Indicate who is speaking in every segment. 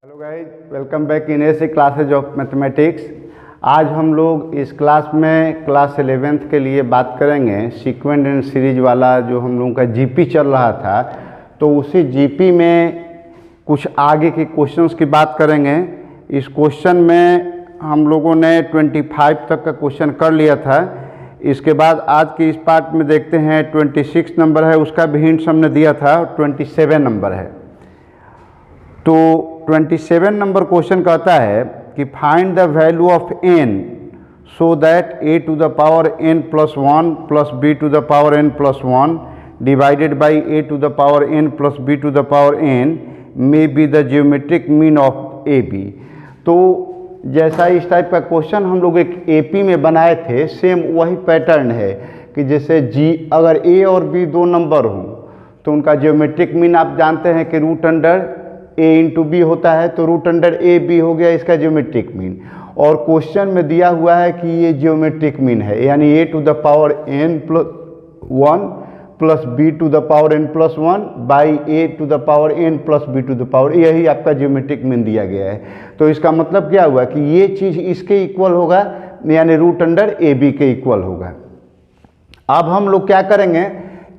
Speaker 1: Hello guys, welcome back in S classes of mathematics. आज हम लोग इस क्लास में क्लास 11th के लिए बात करेंगे सीक्वेंट एंड सीरीज वाला जो हम लोगों का जीपी चल रहा था, तो उसी जीपी में कुछ आगे के क्वेश्चंस की बात करेंगे। इस क्वेश्चन में हम लोगों ने 25 तक का क्वेश्चन कर लिया था। इसके बाद आज के इस पार्ट में देखते हैं 26 नंबर है, उसका भी हिंट्स हमने दिया था, 27 नंबर है। तो 27 नंबर क्वेश्चन कहता है कि find the value of n so that a to the power n plus 1 plus b to the power n plus 1 divided by a to the power n plus b to the power n may be the geometric mean of a b. तो जैसा इस type का question हम लोग एक AP में बनाए थे, सेम वही पैटर्न है कि जैसे G अगर a और b दो नंबर हों तो उनका ज्योमेट्रिक मीन आप जानते हैं कि root under a into b होता है, तो रूट अंडर ए बी हो गया इसका ज्योमेट्रिक मीन। और क्वेश्चन में दिया हुआ है कि ये ज्योमेट्रिक मीन है, यानी a to the power n plus 1 plus b to the power n plus 1 by a to the power n plus b to the power, यही आपका ज्योमेट्रिक मीन दिया गया है। तो इसका मतलब क्या हुआ कि ये चीज़ इसके इक्वल होगा, यानी रूट अंडर ए बी के इक्वल होगा। अब हम लोग क्या करेंगे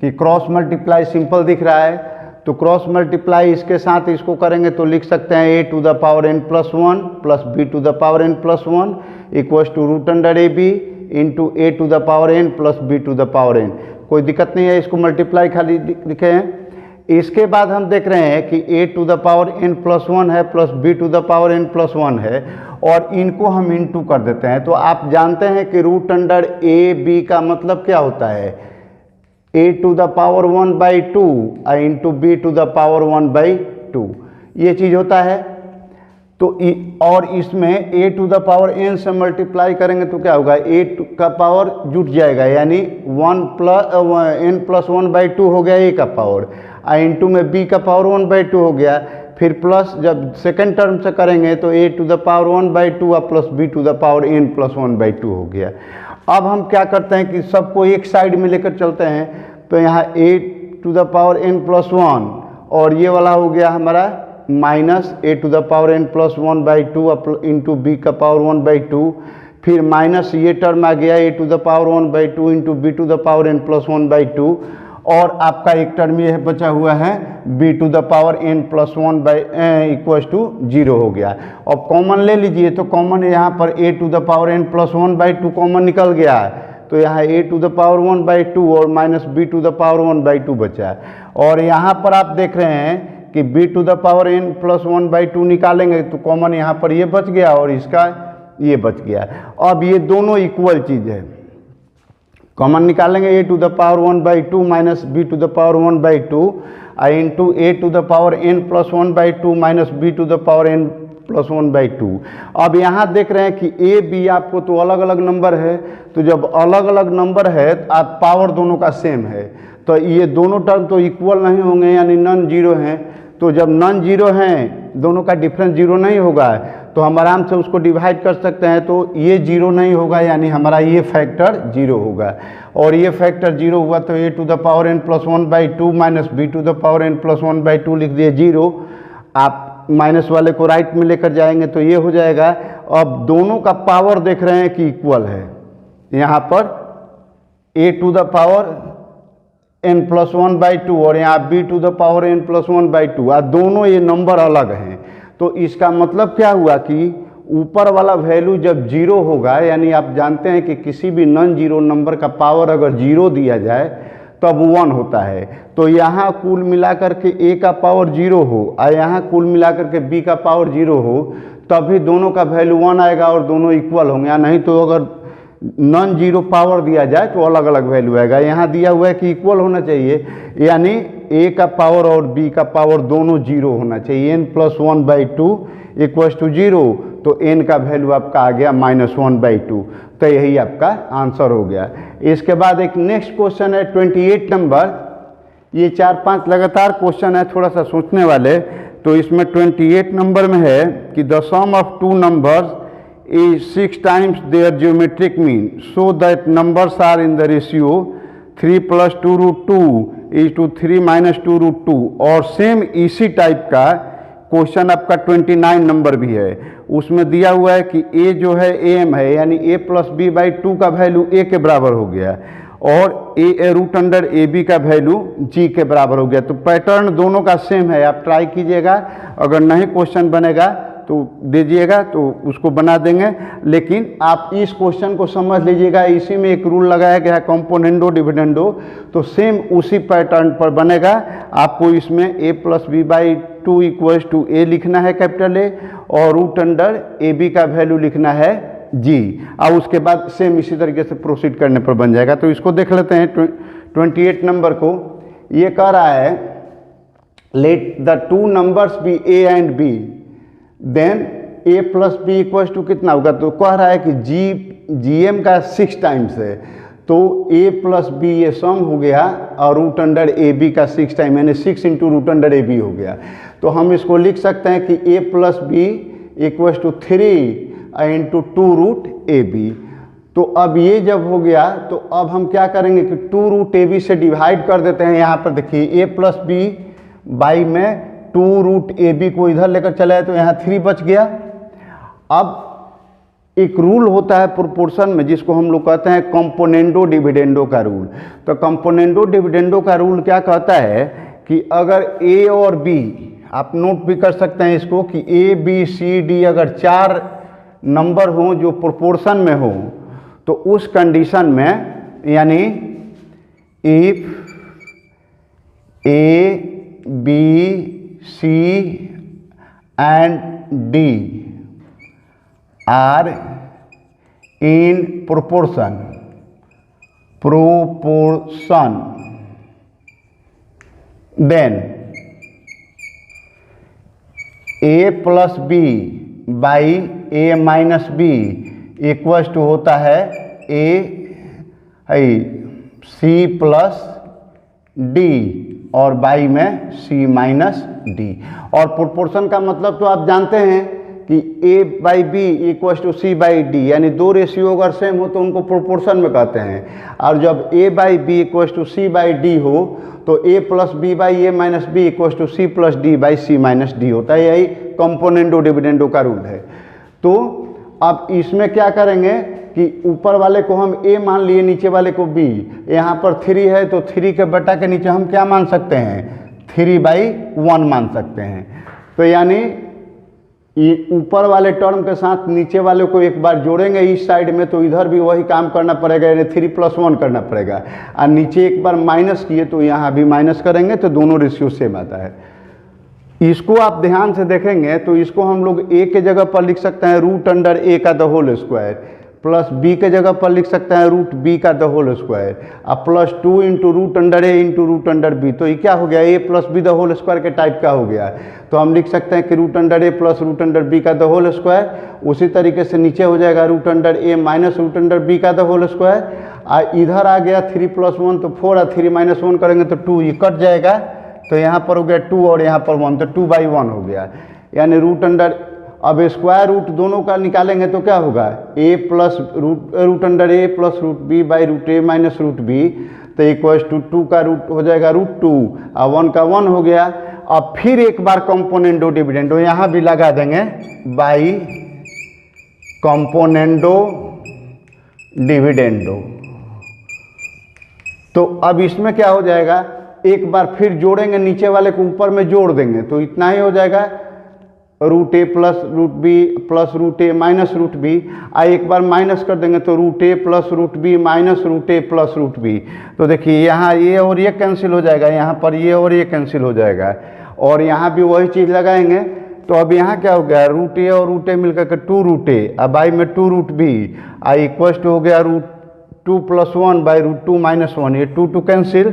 Speaker 1: कि क्रॉस मल्टीप्लाई सिंपल दिख रहा है, तो क्रॉस मल्टीप्लाई इसके साथ इसको करेंगे तो लिख सकते हैं a to the power n plus 1 plus b to the power n plus 1 equals to root under a b into a to the power n plus b to the power n। कोई दिक्कत नहीं है, इसको multiply खाली लिखे हैं। इसके बाद हम देख रहे हैं कि a to the power n plus 1 है plus b to the power n plus 1 है, और इनको हम इंटू कर देते हैं। तो आप जानते हैं कि रूट अंडर ए बी का मतलब क्या होता है, a to the power 1 by 2 into b to the power 1 by 2, ये चीज़ होता है। तो और इसमें a to the power n से मल्टीप्लाई करेंगे तो क्या होगा, a का पावर जुट जाएगा, यानी 1 प्लस n प्लस 1 बाई 2 हो गया a का पावर, इंटू में b का पावर 1 बाई 2 हो गया। फिर प्लस जब सेकेंड टर्म से करेंगे तो a to the power 1 by 2 plus b to the power n plus 1 by 2 हो गया। अब हम क्या करते हैं कि सबको एक साइड में लेकर चलते हैं, तो यहाँ a to the power n plus 1 और ये वाला हो गया हमारा minus a to the power n plus 1 by 2 into b का पावर 1 बाई 2, फिर माइनस ये टर्म आ गया a to the power 1 by 2 into b to the power n plus 1 by 2, और आपका एक टर्म ये बचा हुआ है b to the power n plus 1 by equals to 0 हो गया। अब कॉमन ले लीजिए, तो कॉमन यहाँ पर a to the power n plus 1 by 2 common निकल गया है, तो यहाँ a to the power 1 by 2 और minus b to the power 1 by 2 बचा है। और यहाँ पर आप देख रहे हैं कि b to the power n plus 1 by 2 निकालेंगे तो कॉमन यहाँ पर ये बच गया और इसका ये बच गया। अब ये दोनों इक्वल चीज़ है, कॉमन निकालेंगे a to the power 1 by 2 minus b to the power 1 by 2 into a to the power n plus 1 by 2 minus b to the power n plus 1 by 2। अब यहाँ देख रहे हैं कि a b आपको तो अलग अलग नंबर है, तो जब अलग अलग नंबर है तो आप पावर दोनों का सेम है, तो ये दोनों टर्म तो इक्वल नहीं होंगे, यानी नॉन जीरो हैं। तो जब नॉन जीरो हैं, दोनों का डिफरेंस जीरो नहीं होगा, तो हम आराम से उसको डिवाइड कर सकते हैं, तो ये जीरो नहीं होगा, यानी हमारा ये फैक्टर जीरो होगा। और ये फैक्टर जीरो हुआ तो a to the power n plus 1 by 2 minus b to the power n plus 1 by 2 लिख दिए जीरो। आप माइनस वाले को राइट में लेकर जाएंगे तो ये हो जाएगा। अब दोनों का पावर देख रहे हैं कि इक्वल है, यहाँ पर a to the power n plus 1 by 2 और यहाँ b to the power n plus 1 by 2, और दोनों ये नंबर अलग हैं। तो इसका मतलब क्या हुआ कि ऊपर वाला वैल्यू जब जीरो होगा, यानी आप जानते हैं कि किसी भी नॉन जीरो नंबर का पावर अगर जीरो दिया जाए तब 1 होता है। तो यहाँ कुल मिलाकर के a का पावर जीरो हो और यहाँ कुल मिलाकर के b का पावर जीरो हो, तभी दोनों का वैल्यू 1 आएगा और दोनों इक्वल होंगे। या नहीं तो अगर नॉन जीरो पावर दिया जाए तो अलग अलग वैल्यू आएगा। यहाँ दिया हुआ है कि इक्वल होना चाहिए, यानी a का पावर और b का पावर दोनों जीरो होना चाहिए। n plus 1 by 2 equals to zero, तो n का वैल्यू आपका आ गया माइनस 1 बाई 2, तो यही आपका आंसर हो गया। इसके बाद एक नेक्स्ट क्वेश्चन है 28 नंबर। ये 4-5 लगातार क्वेश्चन है, थोड़ा सा सोचने वाले। तो इसमें 28 नंबर में है कि the sum of two numbers is 6 times their geometric mean so that numbers are in the ratio 3 plus 2 root 2 is to 3 minus 2 root 2। और सेम इसी टाइप का क्वेश्चन आपका 29 नंबर भी है, उसमें दिया हुआ है कि ए जो है एम है, यानी ए प्लस बी बाई 2 का वैल्यू ए के बराबर हो गया और ए रूट अंडर ए बी का वैल्यू जी के बराबर हो गया। तो पैटर्न दोनों का सेम है, आप ट्राई कीजिएगा, अगर नहीं क्वेश्चन बनेगा तो दीजिएगा तो उसको बना देंगे। लेकिन आप इस क्वेश्चन को समझ लीजिएगा, इसी में एक रूल लगाया गया है कंपोनेंडो डिविडेंडो, तो सेम उसी पैटर्न पर बनेगा। आपको इसमें a plus b by 2 equals to a लिखना है कैपिटल ए, और रूट अंडर ए बी का वैल्यू लिखना है जी, और उसके बाद सेम इसी तरीके से प्रोसीड करने पर बन जाएगा। तो इसको देख लेते हैं 28 नंबर को। ये कह रहा है let the two numbers be a and b, then a plus b equals to कितना होगा, तो कह रहा है कि जी एम का 6 टाइम्स है, तो ए प्लस बी ये सम हो गया और रूट अंडर ए बी का 6 टाइम, यानी 6 into root under a b हो गया। तो हम इसको लिख सकते हैं कि a plus b equals to 3 into 2 root a b. तो अब ये जब हो गया तो अब हम क्या करेंगे कि 2 रूट ए बी से डिवाइड कर देते हैं। यहाँ पर देखिए ए प्लस बी बाई में 2 रूट ए बी को इधर लेकर चला है तो यहाँ 3 बच गया। अब एक रूल होता है प्रोपोर्शन में जिसको हम लोग कहते हैं कंपोनेंडो डिविडेंडो का रूल। तो कंपोनेंडो डिविडेंडो का रूल क्या कहता है कि अगर ए और बी, आप नोट भी कर सकते हैं इसको कि ए बी सी डी अगर 4 नंबर हों जो प्रोपोर्शन में हो, तो उस कंडीशन में, यानी if a b c and d are in proportion then a plus b by a minus b equals to होता है a c प्लस d और बाई में c माइनस d। और प्रोपोर्शन का मतलब तो आप जानते हैं कि a by b equals to c by d, यानी 2 रेशियो अगर सेम हो तो उनको प्रोपोर्शन में कहते हैं। और जब a by b equals to c by d हो तो a plus b by a minus b equals to c plus d by c minus d होता है। यही कंपोनेंडो डिविडेंडो का रूल है। तो अब इसमें क्या करेंगे कि ऊपर वाले को हम a मान लिए, नीचे वाले को b। यहाँ पर 3 है तो 3 के बटा के नीचे हम क्या मान सकते हैं, 3/1 मान सकते हैं। तो यानी ऊपर वाले टर्म के साथ नीचे वाले को एक बार जोड़ेंगे इस साइड में, तो इधर भी वही काम करना पड़ेगा, यानी 3+1 करना पड़ेगा। और नीचे एक बार माइनस किए तो यहाँ भी माइनस करेंगे, तो दोनों रेशियो सेम आता है। इसको आप ध्यान से देखेंगे तो इसको हम लोग ए के जगह पर लिख सकते हैं रूट अंडर ए का the whole square, plus b के जगह पर लिख सकते हैं रूट बी का द होल स्क्वायर, और plus 2 into root under a into root under b. तो ये क्या हो गया, a plus b the whole square के टाइप का हो गया। तो हम लिख सकते हैं कि root under a plus root under b का द होल स्क्वायर। उसी तरीके से नीचे हो जाएगा रूट अंडर ए माइनस रूट अंडर बी का द होल स्क्वायर। और इधर आ गया 3+1 तो 4 और 3-1 करेंगे तो 2, ये कट जाएगा। तो यहाँ पर हो गया 2 और यहाँ पर 1, तो 2/1 हो गया। यानी रूट अंडर, अब स्क्वायर रूट दोनों का निकालेंगे तो क्या होगा, a plus root under a plus root b by root a minus root b, तो इक्वल्स टू 2 का रूट हो जाएगा √2 और 1 का 1 हो गया। अब फिर एक बार कंपोनेंडो डिविडेंडो यहाँ भी लगा देंगे बाई कंपोनेंडो डिविडेंडो। तो अब इसमें क्या हो जाएगा, एक बार फिर जोड़ेंगे, नीचे वाले को ऊपर में जोड़ देंगे तो इतना ही हो जाएगा, root a plus root b plus root a minus root b. एक बार माइनस कर देंगे तो root a plus root b minus root a plus root b. तो देखिए यहाँ ये और ये कैंसिल हो जाएगा, यहाँ पर ये और ये कैंसिल हो जाएगा, और यहाँ भी वही चीज़ लगाएंगे। तो अब यहाँ क्या हो गया, रूट ए और रूट ए मिलकर के 2 रूट ए, अब बाई में 2 रूट बी, इक्वल्स टू हो गया √2 + 1 बाई √2 - 1, ये 2 कैंसिल।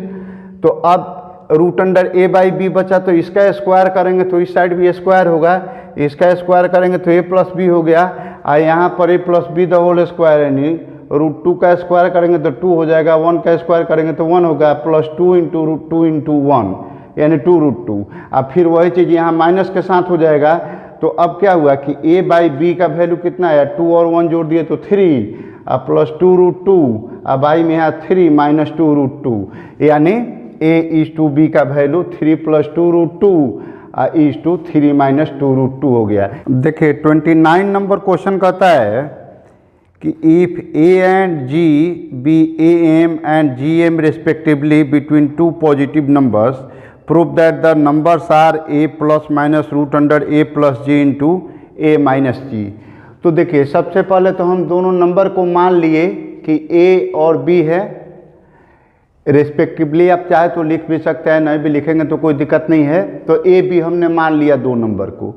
Speaker 1: तो अब root under a by b बचा, तो इसका स्क्वायर करेंगे तो इस साइड भी स्क्वायर होगा, इसका स्क्वायर करेंगे तो ए प्लस बी हो गया, और यहाँ पर a plus b the whole square, यानी √2 का स्क्वायर करेंगे तो 2 हो जाएगा, 1 का स्क्वायर करेंगे तो 1 होगा, प्लस 2 इंटू √2 इंटू 1 यानी 2√2। अब फिर वही चीज़ यहाँ माइनस के साथ हो जाएगा। तो अब क्या हुआ कि ए बाई बी का वैल्यू कितना है, 2 और 1 जोड़ दिए तो 3, अब प्लस 2√2, अब बाई में यहाँ 3 माइनस 2√2, यानी a is to b का वैल्यू 3 + 2√2 इज टू 3 माइनस 2√2 हो गया। देखिए 29 नंबर क्वेश्चन कहता है कि if a and g be am and gm respectively between two positive numbers prove that the numbers are a plus minus root under a plus g into a minus g. तो देखिए सबसे पहले तो हम दोनों नंबर को मान लिए कि a और b है, रेस्पेक्टिवली आप चाहे तो लिख भी सकते हैं, नहीं भी लिखेंगे तो कोई दिक्कत नहीं है। तो a b हमने मान लिया दो नंबर को,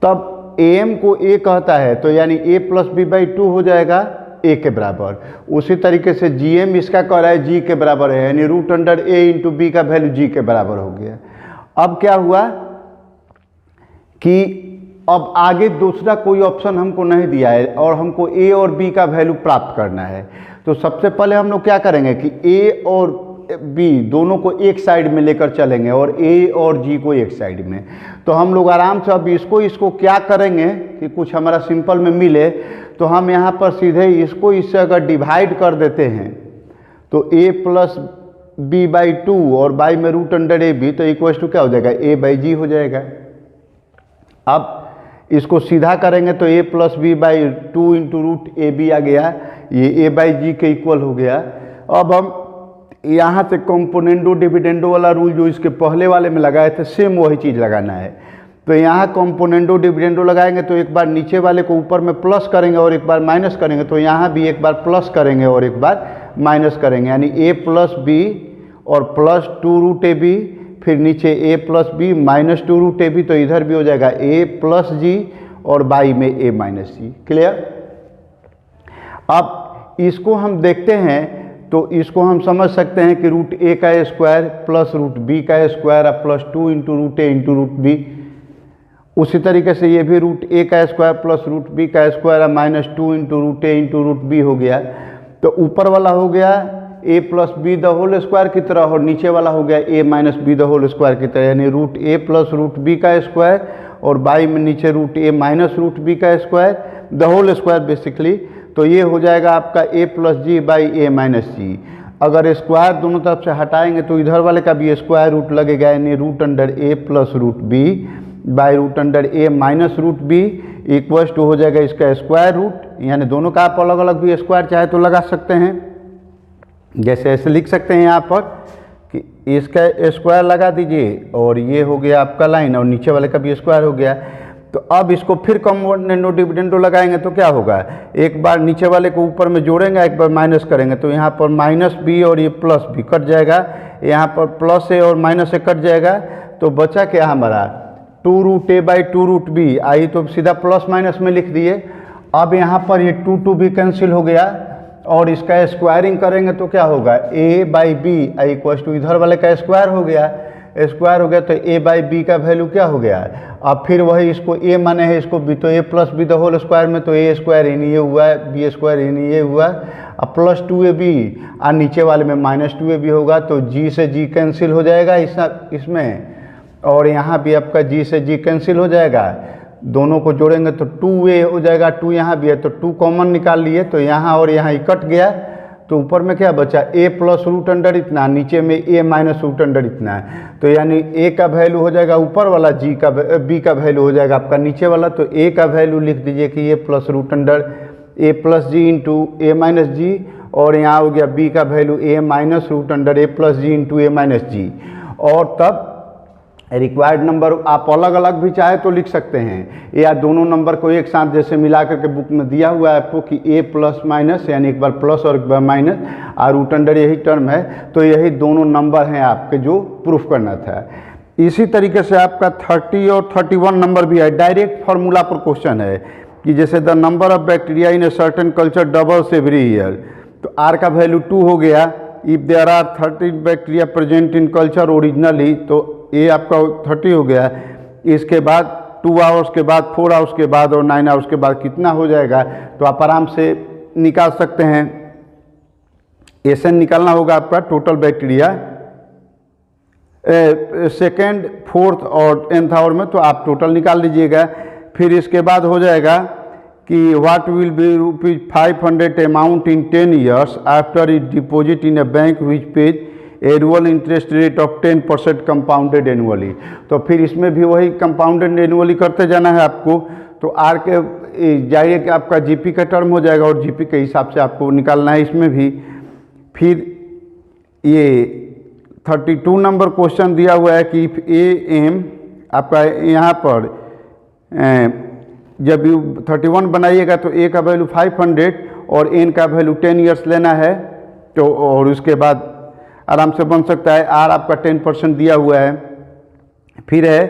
Speaker 1: तब am को a कहता है तो यानी a प्लस बी बाई 2 हो जाएगा a के बराबर। उसी तरीके से gm इसका कह रहा है g के बराबर है, यानी root under a into b का वैल्यू g के बराबर हो गया। अब क्या हुआ कि अब आगे दूसरा कोई ऑप्शन हमको नहीं दिया है और हमको a और b का वैल्यू प्राप्त करना है। तो सबसे पहले हम लोग क्या करेंगे कि a और b दोनों को एक साइड में लेकर चलेंगे और a और g को एक साइड में। तो हम लोग आराम से अब इसको क्या करेंगे कि कुछ हमारा सिंपल में मिले, तो हम यहाँ पर सीधे इससे अगर डिवाइड कर देते हैं तो a प्लस बी बाई 2 और बाई में रूट अंडर ए बी, तो इक्वल टू क्या हो जाएगा a बाई जी हो जाएगा। अब इसको सीधा करेंगे तो a plus b by 2 into root a b आ गया, ये a बाई जी के इक्वल हो गया। अब हम यहाँ से कंपोनेंडो डिविडेंडो वाला रूल जो इसके पहले वाले में लगाए थे सेम वही चीज़ लगाना है। तो यहाँ कंपोनेंडो डिविडेंडो लगाएंगे तो एक बार नीचे वाले को ऊपर में प्लस करेंगे और एक बार माइनस करेंगे, तो यहाँ भी एक बार प्लस करेंगे और एक बार माइनस करेंगे, यानी a प्लस बी और प्लस 2 रूट ए बी, फिर नीचे a plus b minus 2 root a b, तो इधर भी हो जाएगा a प्लस जी और बाई में a माइनस जी। क्लियर? अब इसको हम देखते हैं तो इसको हम समझ सकते हैं कि रूट a का स्क्वायर प्लस रूट b का square plus 2 into root a into root b. उसी तरीके से ये भी रूट a का स्क्वायर प्लस रूट b का square minus 2 into root a into root b हो गया। तो ऊपर वाला हो गया a plus b the whole square की तरह और नीचे वाला हो गया a minus b the whole square की तरह, यानी root a plus root b का स्क्वायर और बाई में नीचे root a minus root b का square the whole square basically. तो ये हो जाएगा आपका a plus g by a minus g. अगर स्क्वायर दोनों तरफ से हटाएंगे तो इधर वाले का भी स्क्वायर रूट लगेगा, यानी root under a plus root b by root under a minus root b equals to हो जाएगा इसका स्क्वायर रूट, यानी दोनों का आप अलग अलग भी स्क्वायर चाहे तो लगा सकते हैं। जैसे ऐसे लिख सकते हैं यहाँ पर कि इसका स्क्वायर लगा दीजिए और ये हो गया आपका लाइन और नीचे वाले का भी स्क्वायर हो गया। तो अब इसको फिर कंपोनेंडो डिविडेंडो लगाएंगे तो क्या होगा, एक बार नीचे वाले को ऊपर में जोड़ेंगे एक बार माइनस करेंगे, तो यहाँ पर माइनस बी और ये प्लस बी कट जाएगा, यहाँ पर प्लस ए और माइनस ए कट जाएगा। तो बचा क्या हमारा 2 root a by 2 root b, आई तो सीधा प्लस माइनस में लिख दिए। अब यहाँ पर ये 2 भी कैंसिल हो गया और इसका स्क्वायरिंग करेंगे तो क्या होगा a by b equal to इधर वाले का स्क्वायर हो गया, तो a बाई बी का वैल्यू क्या हो गया। अब फिर वही इसको a माने है इसको b, तो a plus b the whole square में तो a स्क्वायर इन ये हुआ है, b स्क्वायर इन ये हुआ, अब प्लस 2ab और नीचे वाले में माइनस 2ab होगा, तो g से g कैंसिल हो जाएगा इसमें और यहाँ भी आपका g से g कैंसिल हो जाएगा। दोनों को जोड़ेंगे तो 2a हो जाएगा, 2 यहाँ भी है तो 2 कॉमन निकाल लिए, तो यहाँ और यहाँ ही कट गया। तो ऊपर में क्या बचा a प्लस रूट अंडर इतना, नीचे में a माइनस रूट अंडर इतना है, तो यानी a का वैल्यू हो जाएगा ऊपर वाला, b का वैल्यू हो जाएगा आपका नीचे वाला। तो a का वैल्यू लिख दीजिए कि a plus root under a plus g into a minus g, और यहाँ हो गया b का value a minus root under a plus g into a minus g. और तब रिक्वायर्ड नंबर आप अलग अलग भी चाहे तो लिख सकते हैं, या दोनों नंबर को एक साथ जैसे मिला करके बुक में दिया हुआ है आपको कि a प्लस माइनस, यानी एक बार प्लस और एक बार माइनस, और रूट अंडर यही टर्म है, तो यही दोनों नंबर हैं आपके जो प्रूफ करना था। इसी तरीके से आपका 30 और 31 नंबर भी है, डायरेक्ट फार्मूला पर क्वेश्चन है कि जैसे the number of bacteria in a certain culture doubles every year, तो r का वैल्यू 2 हो गया। If there are 30 bacteria present in culture originally, तो ये आपका 30 हो गया। इसके बाद 2 आवर्स के बाद 4 आवर्स के बाद और 9 आवर्स के बाद कितना हो जाएगा, तो आप आराम से निकाल सकते हैं। एसएन निकालना होगा आपका टोटल बैक्टीरिया सेकेंड, फोर्थ और 10th आवर में, तो आप टोटल निकाल लीजिएगा। फिर इसके बाद हो जाएगा कि what will be ₹500 amount in 10 years after it deposit in a bank which page annual interest rate of 10% compounded annually. तो फिर इसमें भी वही कंपाउंडेड एनुअली करते जाना है आपको। तो आर के जाइए कि आपका जीपी का टर्म हो जाएगा और जीपी के हिसाब से आपको निकालना है इसमें भी। फिर ये 32 नंबर क्वेश्चन दिया हुआ है कि ए एम आपका यहाँ पर जब 31 बनाइएगा तो ए का वैल्यू 500 और एन का वैल्यू 10 ईयर्स लेना है। तो और उसके बाद आराम से बन सकता है। आर आपका 10% दिया हुआ है। फिर है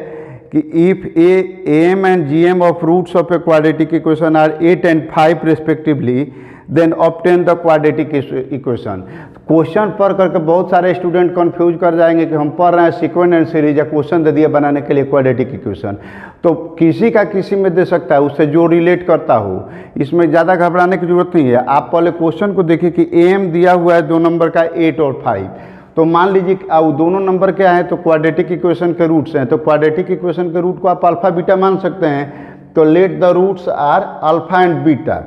Speaker 1: कि if A M and G M of roots of a quadratic equation are 8 and 5 respectively then obtain the quadratic equation. Question पढ़ करके बहुत सारे स्टूडेंट कंफ्यूज कर जाएंगे कि हम पढ़ रहे हैं सीक्वेंस एंड सीरीज या क्वेश्चन दे दिया बनाने के लिए क्वाड्रेटिक इक्वेशन। तो किसी का किसी में दे सकता है, उससे जो रिलेट करता हो। इसमें ज़्यादा घबराने की जरूरत नहीं है। आप पहले क्वेश्चन को देखिए कि एम दिया हुआ है 2 नंबर का 8 और 5। तो मान लीजिए कि अब दोनों नंबर क्या है तो क्वाड्रेटिक इक्वेशन के रूट्स हैं। तो क्वाड्रेटिक इक्वेशन के रूट को आप अल्फा बीटा मान सकते हैं। तो let the roots are alpha and beta,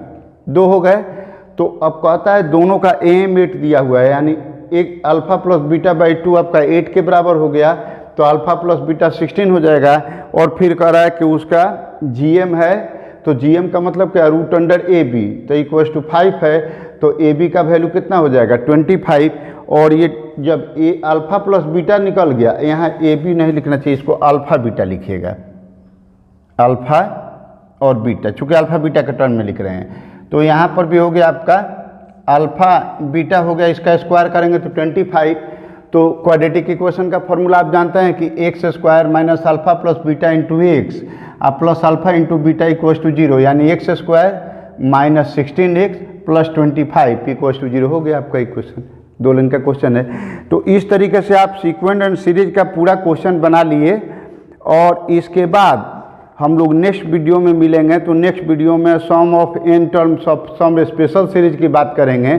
Speaker 1: 2 हो गए। तो अब कहता है दोनों का एम 8 दिया हुआ है, यानी एक अल्फा प्लस बीटा बाई 2 आपका 8 के बराबर हो गया। तो अल्फा प्लस बीटा 16 हो जाएगा। और फिर कह रहा है कि उसका जीएम है। तो जीएम का मतलब क्या, रूट अंडर ए बी, तो इक्वल्स टू 5 है। तो ए बी का वैल्यू कितना हो जाएगा 25। और ये जब ए अल्फा प्लस बीटा निकल गया, यहाँ ए बी नहीं लिखना चाहिए, इसको अल्फा बीटा लिखिएगा, अल्फा और बीटा, चूँकि अल्फा बीटा के टर्म में लिख रहे हैं। तो यहाँ पर भी हो गया आपका अल्फा बीटा हो गया, इसका स्क्वायर करेंगे तो 25। तो क्वाड्रेटिक इक्वेशन का फॉर्मूला आप जानते हैं कि x square minus alpha plus beta into x plus alpha into beta equals to 0, यानी x square minus 16x plus 25 equals to 0 हो गया आपका इक्वेशन। 2 लाइन का क्वेश्चन है। तो इस तरीके से आप सीक्वेंस एंड सीरीज का पूरा क्वेश्चन बना लिए। और इसके बाद हम लोग नेक्स्ट वीडियो में मिलेंगे। तो नेक्स्ट वीडियो में sum of n terms of sum special series की बात करेंगे।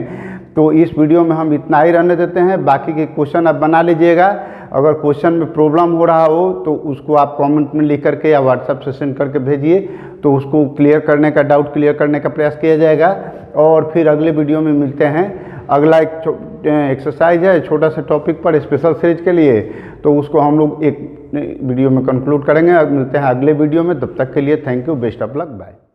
Speaker 1: तो इस वीडियो में हम इतना ही रहने देते हैं। बाकी के क्वेश्चन आप बना लीजिएगा। अगर क्वेश्चन में प्रॉब्लम हो रहा हो तो उसको आप कमेंट में लिख करके या व्हाट्सएप से सेंड करके भेजिए, तो उसको क्लियर करने का, डाउट क्लियर करने का प्रयास किया जाएगा। और फिर अगले वीडियो में मिलते हैं। अगला एक एक्सरसाइज है छोटा सा टॉपिक पर स्पेशल सीरीज के लिए, तो उसको हम लोग एक वीडियो में कंक्लूड करेंगे। मिलते हैं अगले वीडियो में, तब तक के लिए thank you, best of luck, bye.